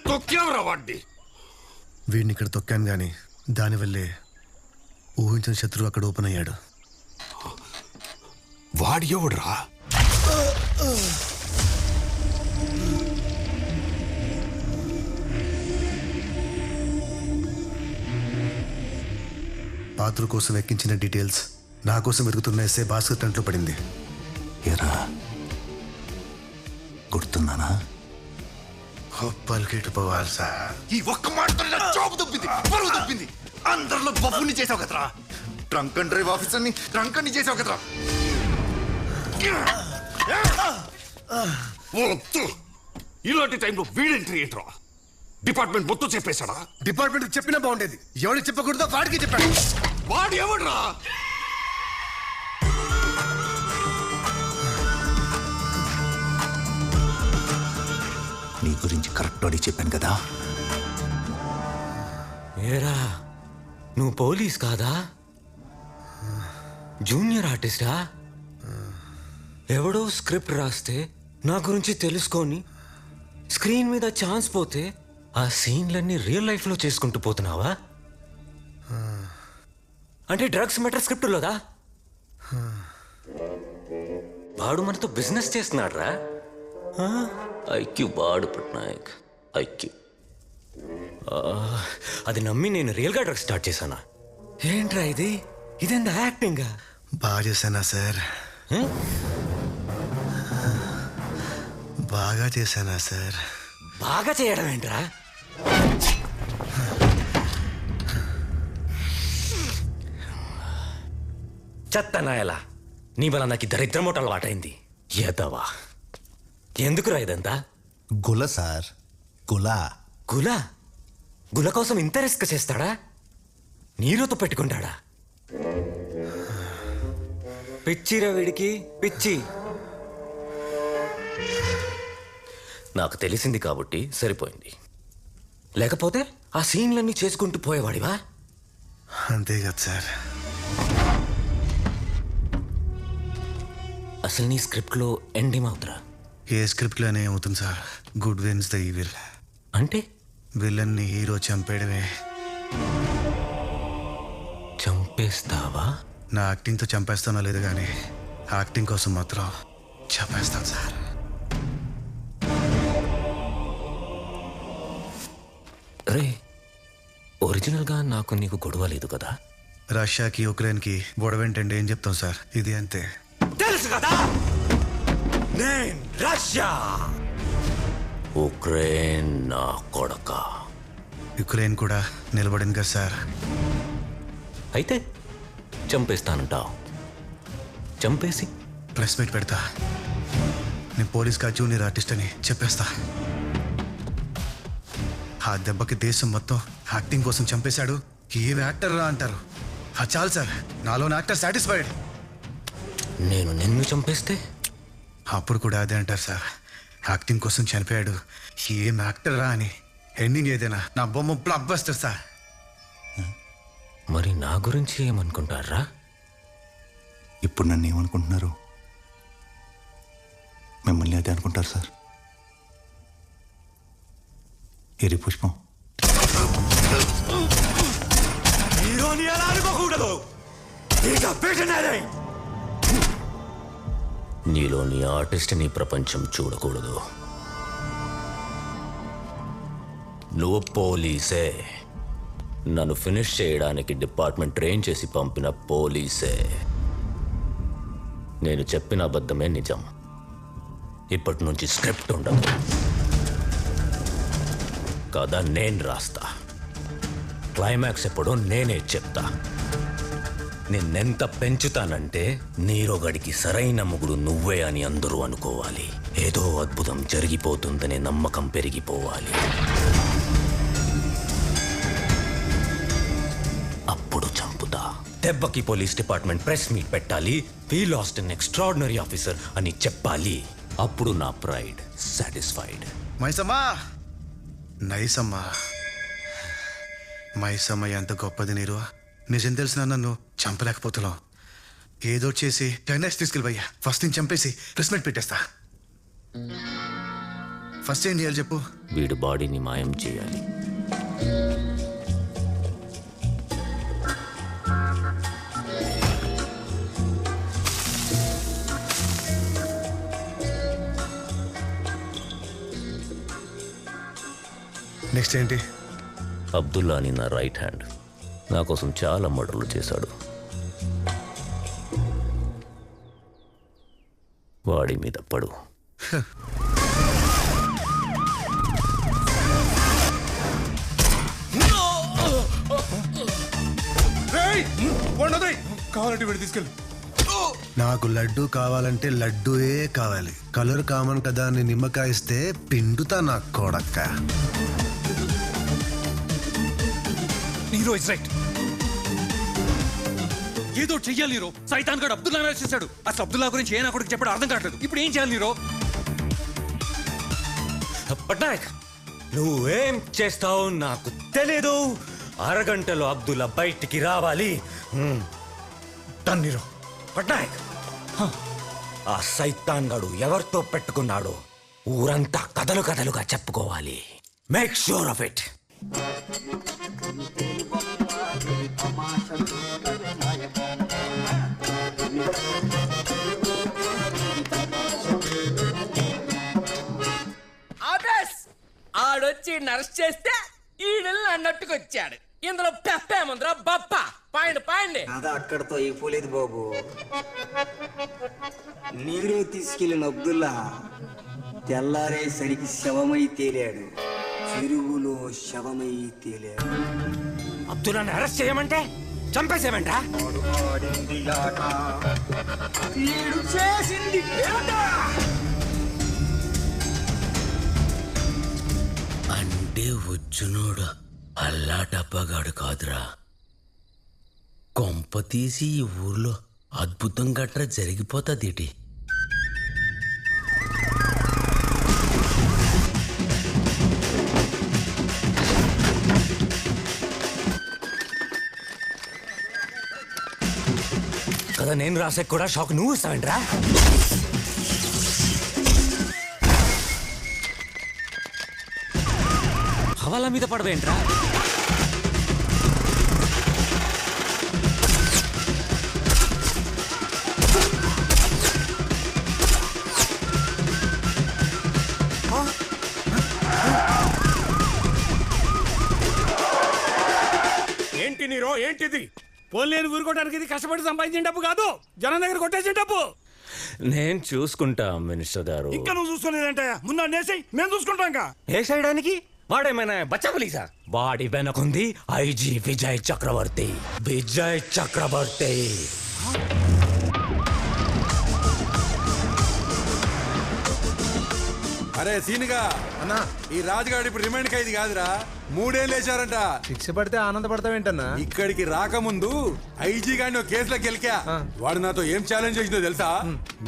తొక్కావురా వాడిని. వీడిని ఇక్కడ తొక్కాను గాని దానివల్లే ఊహించిన శత్రువు అక్కడ ఓపెన్ అయ్యాడు. వాడు ఎవడురా? పాత్ర కోసం ఎక్కించిన డీటెయిల్స్ నా కోసం వెతుకుతున్న ఎస్ఐ భాస్కర్ టంట్లో పడింది. ఎరా గుర్తున్నానా? పలికేటు పోవాలి సార్. ఈ ఒక్క మాటతో నా జాబ్ దొబ్బింది, పరువు దొబ్బింది. అందరిలో బఫుని చేసావు కదరా. ట్రంక్ అండ్ డ్రైవ్ ఆఫీసర్ని ట్రంక్ అని చేసావు కదరా. ఇలాంటి టైంలో వీడెంట్రీ ఏంట్రా? డిపార్ట్మెంట్ మొత్తం చెప్పేశాడా? డిపార్ట్మెంట్ చెప్పినా బాగుండేది. ఎవరికి చెప్పకూడదో వాడికి చెప్పాడు. వాడు ఎవడ్రా? నీ గురించి కరెక్ట్ అడిగి చెప్పాను కదా. ఏరా నువ్వు పోలీస్ కాదా? జూనియర్ ఆర్టిస్టా? ఎవడో స్క్రిప్ట్ రాస్తే నా గురించి తెలుసుకొని స్క్రీన్ మీద ఛాన్స్ పోతే ఆ సీన్లన్నీ రియల్ లైఫ్లో చేసుకుంటూ పోతున్నావా? అంటే డ్రగ్స్ మెటర్ స్క్రిప్టులోదా? వాడు మనతో బిజినెస్ చేస్తున్నాడు రా. ఐక్యూ బాడు పట్నాయక్ ఐక్యూ. అది నమ్మి నేను రియల్గా డ్రగ్స్ స్టార్ట్ చేశానా? ఏంట్రా ఇది? ఇదెంత యాక్టింగ్? బాగా చేశానా సార్? బాగా చేశానా సార్? బాగా చేయడం ఏంట్రా? చెత్తనాయలా నీ వల్ల నాకు దరిద్రమూట అలవాటైంది. ఎదవా ఎందుకురా ఇదంతా? గుల సార్, గుల. గుల గుల కోసం ఇంత రిస్క్ చేస్తాడా? నీరుతో పెట్టుకుంటాడా? పిచ్చిరా వీడికి పిచ్చి. నాకు తెలిసింది కాబట్టి సరిపోయింది, లేకపోతే ఆ సీన్లన్నీ చేసుకుంటూ పోయేవాడివా? అంతే కదా సార్. అసలు నీ స్క్రిప్ట్లో ఎండింగ్ అవుతురా? ఏ స్క్రిప్ట్లోనే ఏమవుతుంది sir? Good wins the evil. అంటే విలన్ని హీరో చంపేయడమే. చంపేస్తావా? నా యాక్టింగ్తో చంపేస్తానో లేదు కానీ యాక్టింగ్ కోసం మాత్రం చంపేస్తాను సార్. రే ఒరిజినల్గా నాకు నీకు గొడవ లేదు కదా? రష్యాకి ఉక్రెయిన్కి గొడవేంటండి, ఏం చెప్తాం సార్? ఇది అంతే. తెలుసు కదా నేను రష్యా, ఉక్రెయిన్ నా కొడక. యుక్రెయిన్ కూడా నిలబడింది కదా సార్. అయితే చంపేస్తానంటావు? చంపేసి ప్రెస్ మీట్ పెడతా. నేను పోలీస్గా జూనియర్ ఆర్టిస్ట్ అని చెప్పేస్తా. ఆ దెబ్బకి దేశం మొత్తం యాక్టింగ్ కోసం చంపేశాడు, ఏం యాక్టర్ రా అంటారు. చాలు సార్, నాలోని యాక్టర్ సాటిస్ఫైడ్. నేను నిన్ను చంపేస్తే అప్పుడు కూడా అదే అంటారు సార్, యాక్టింగ్ కోసం చనిపోయాడు, ఏం యాక్టర్ రా అని. ఎండింగ్ ఏదైనా నా బొమ్మ బ్లాక్ బస్టర్ సార్. మరి నా గురించి ఏమనుకుంటారా? ఇప్పుడు నన్ను ఏమనుకుంటున్నారు? మిమ్మల్ని అదే అనుకుంటారు సార్. ఎరి పుష్పం హీరోని ఎలా అనుకోకూడదు. నీలోని ఆర్టిస్ట్ ని ప్రపంచం చూడకూడదు. నువ్వు పోలీసే, నన్ను ఫినిష్ చేయడానికి డిపార్ట్మెంట్ ట్రైన్ చేసి పంపిన పోలీసే. నేను చెప్పిన అబద్ధమే నిజం. ఇప్పటి నుంచి స్క్రిప్ట్ ఉండదు, కథ నేను రాస్తా. క్లైమాక్స్ ఎప్పుడో నేనే చెప్తా. నిన్నెంత పెంచుతానంటే నీరోగడికి సరైన మొగుడు నువ్వే అని అందరూ అనుకోవాలి. ఏదో అద్భుతం జరిగిపోతుందనే నమ్మకం పెరిగిపోవాలి. అప్పుడు చంపుతా. దెబ్బకి పోలీస్ డిపార్ట్మెంట్ ప్రెస్ మీట్ పెట్టాలి. వి లాస్ట్ ఎన్ ఎక్స్ట్రాడినరీ ఆఫీసర్ అని చెప్పాలి. అప్పుడు నా ప్రైడ్ సాటిస్ఫైడ్. మైసమ్మా, నైసమ్మా, మైసమ్మ ఎంత గొప్పది నీరు. నిజం తెలిసిన నన్ను చంపలేకపోతున్నావు. ఏదో చేసి 10x తీసుకెళ్ళిపోయా. ఫస్ట్ నేను చంపేసి ప్రెస్ మీట్ పెట్టేస్తా. ఫస్ట్ ఏం చేయాలి చెప్పు. వీడి బాడీని మాయం చేయాలి. నెక్స్ట్ ఏంటి? అబ్దుల్లా అని నా రైట్ హ్యాండ్ నా కోసం చాలా మర్డర్లు చేశాడు. వాడి మీద పడు. కావాలంటే వీడు తీసుకెళ్ళి. నాకు లడ్డు కావాలంటే లడ్డూయే కావాలి. కలర్ కామన్ కదా అని నిమ్మకాయ ఇస్తే పిండుతా నా కొడక్క. Hero is right. ఏదో చెయ్యాలి హీరో. సైతాన్ గడు అబ్దుల్లా అరెస్ట్ చేశాడు. అసలు అబ్దుల్లా గురించి ఏ నా కొడుకు చెప్పాడు అర్థం కావట్లేదు. ఇప్పుడు ఏం చేయాలి హీరో? పట్నాయక్, నువ్వేం చేస్తావు నాకు తెలీదు. అరగంటలో అబ్దుల్లా బయటికి రావాలి. Done hero. పట్నాయక్, ఆ సైతాన్ గడు ఎవరితో పెట్టుకున్నాడు ఊరంతా కథలు కథలుగా చెప్పుకోవాలి. Make sure of it. ఆడొచ్చి నర్స్ చేస్తే ఈడల్ని అన్నట్టుకొచ్చాడు. ఇందులో పెప్పేముందిరా బప్ప. పాయండి పాయండి. అది అక్కడతో అయిపోలేదు బాబు. నీరు తీసుకెళ్లిన అబ్దుల్లా తెల్లారేసరికి శవమై తేలాడు. చెరువులో శవమై తేలాడు. అబ్దుల్లాని అరెస్ట్ చేయమంటే చంపేసేమంటా? చేసింది అంటే వచ్చునోడు అల్లాటప్పగాడు కాదురా. కొంప తీసి ఈ ఊర్లో అద్భుతం గట్రా జరిగిపోతుందేటి? కదా నేను రాసే కూడా షాక్ నువ్వు ఇస్తావేంట్రా? హవాలా మీద పడవేంట్రా? ఏంటి నీరో? ఏంటిది? పోలేని ఊరుకోవడానికి ఇది కష్టపడి సంపాదించిన డబ్బు కాదు, జనం దగ్గర కొట్టేసిన డబ్బు. నేను చూసుకుంటా మినిస్టర్ గారు. ఇంకా నువ్వు చూసుకోలేదంటే ముందు నేసేయ్, మేము చూసుకుంటాం. వేసేయడానికి వాడేమైనా బచ్చా పులీసా? వాడి వెనకుంది ఐజీ విజయ్ చక్రవర్తి. విజయ్ చక్రవర్తి. అరే సీనుగా అన్నా, ఈ రాజుగాడు ఇప్పుడు రిమైండ్ ఖైదీ కాదురా, 3 ఏళ్ళు వేశారంట. శిక్ష పడితే ఆనందపడతావేంటన్నా? ఇక్కడికి రాకముందు ఐజీ గాడిని ఒక కేసులో గెలికా. వాడు నాతో ఏం ఛాలెంజ్ చేసిందో తెలుసా?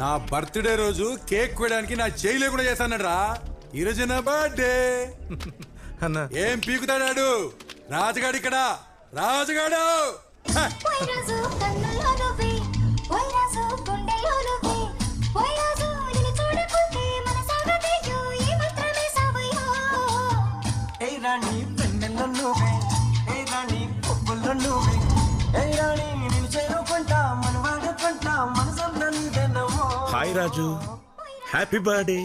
నా బర్త్డే రోజు కేక్ కోయడానికి నా చేయి లేకుండా చేస్తానరా. ఈరోజు నా బర్త్డే అన్నా ఏం పీకుతాడాడు రాజుగాడు ఇక్కడ. రాజుగాడు హాయ్ రాజు, హ్యాపీ బర్త్డే.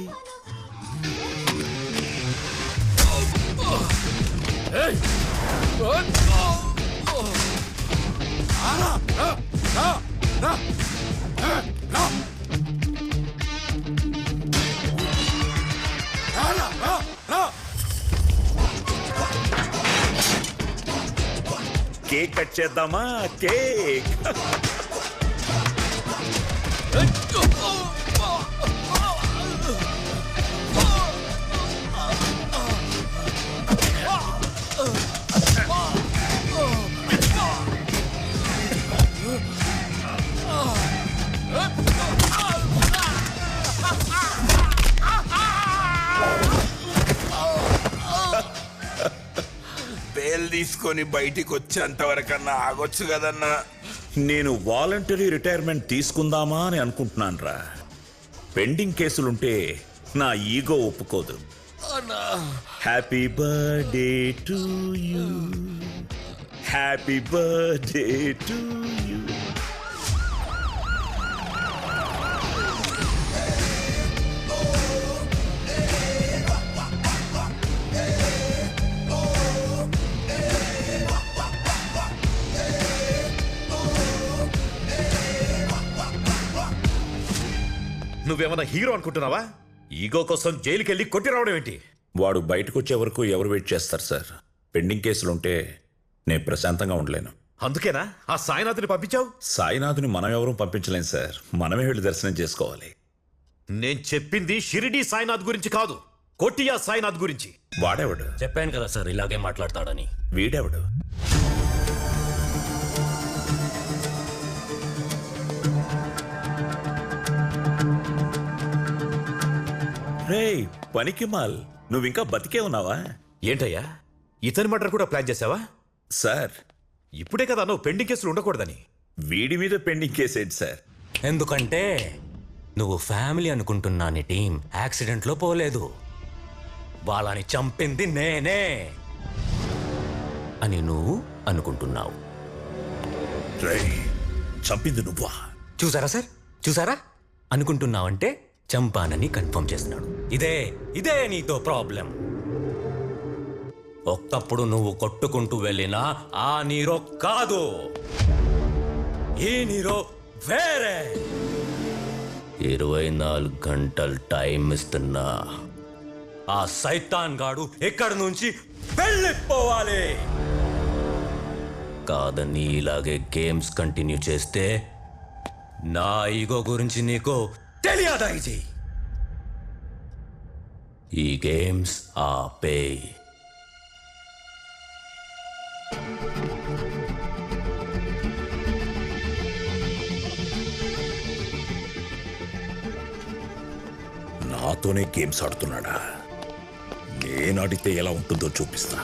కేక్ కట్ చేద్దామా? కేక్ బేల్ తీసుకొని బయటికి వచ్చేంత వరకన్నా ఆగొచ్చు కదన్నా. నేను వాలంటరీ రిటైర్మెంట్ తీసుకుందామా అని అనుకుంటున్నాను రా. పెండింగ్ కేసులుంటే నా ఈగో ఒప్పుకోదు. Happy birthday to you, happy birthday to you. నువ్వేమన్నా హీరో అనుకుంటున్నావా? ఈగో కోసం జైలుకి వెళ్ళి కొట్టి రావడం ఏంటి? వాడు బయటకు వచ్చే వరకు ఎవరు వెయిట్ చేస్తారు సార్? పెండింగ్ కేసులుంటే నేను ప్రశాంతంగా ఉండలేను. అందుకేనా ఆ సాయినాథ్ని పంపించావు? సాయినాథుని మనం ఎవరూ పంపించలేం సార్, మనమే వెళ్ళి దర్శనం చేసుకోవాలి. నేను చెప్పింది షిరిడి సాయినాథ్ గురించి కాదు, కోటియా సాయినాథ్ గురించి. వాడెవడు? చెప్పాను కదా సార్ ఇలాగే మాట్లాడతాడని. వీడెవడు? రేయ్ పనికిమాల్, నువ్వింకా బతికే ఉన్నావా? ఏంటయ్యా ఇతని మర్డర్ కూడా ప్లాన్ చేసావా? సార్ ఇప్పుడే కదా నువ్వు పెండింగ్ కేసులు ఉండకూడదని. వీడి మీద పెండింగ్ కేసేంటి సార్? ఎందుకంటే నువ్వు ఫ్యామిలీ అనుకుంటున్నా నీ టీం యాక్సిడెంట్లో పోలేదు, వాళ్ళని చంపింది నేనే అని నువ్వు అనుకుంటున్నావు. రేయ్ చంపింది నువ్వా? చూసారా సార్, చూసారా? అనుకుంటున్నావంటే చంపానని కన్ఫర్మ్ చేస్తున్నాడు. ఇదే నీతో ప్రాబ్లం. ఒక్కప్పుడు నువ్వు కొట్టుకుంటూ వెళ్ళినా ఆ నీరో కాదు, ఈ నీరో వేరే. 24 గంటలు టైం ఇస్తున్నా ఆ సైతాన్ గాడు ఎక్కడి నుంచి వెళ్ళిపోవాలి. కాదని ఇలాగే గేమ్స్ కంటిన్యూ చేస్తే నా ఈగో గురించి నీకు తెలియదా? ఇది ఈ గేమ్స్ ఆపే. నాతోనే గేమ్స్ ఆడుతున్నాడా? నేనాడితే ఎలా ఉంటుందో చూపిస్తా.